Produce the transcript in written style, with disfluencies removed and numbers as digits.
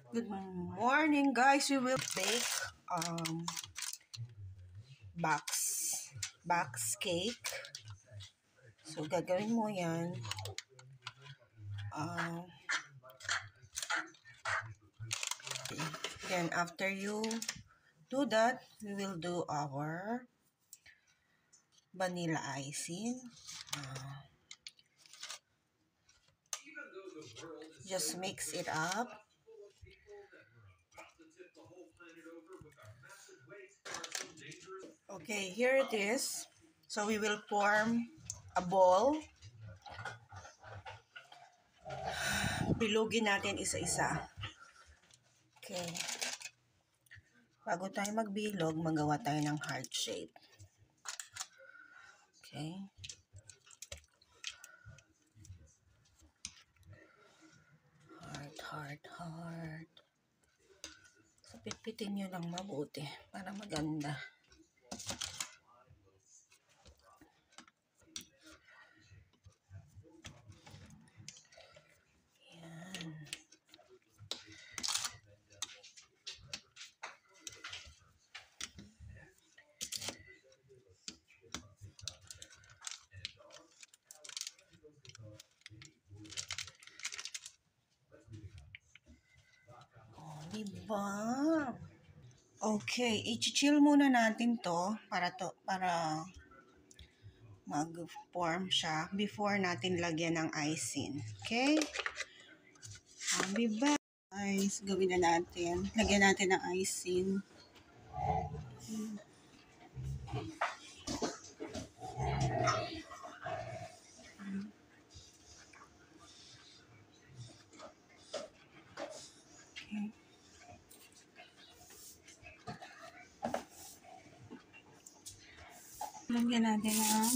Good morning, guys. We will bake box cake. So gagawin mo 'yan. Then after you do that, we will do our vanilla icing. Just mix it up. Okay, here it is. So we will form a ball. Bilugin natin isa-isa. Okay. Bago tayo magbilog, magawa tayo ng heart shape. Okay. Heart. So, pitpitin nyo lang mabuti para maganda. Yan. Oh, diba? Okay, i-chill muna natin to para mag-form siya before natin lagyan ng icing. Okay? Diba? Guys, gawin na natin. Lagyan natin ng icing. Okay. Lagyan natin ng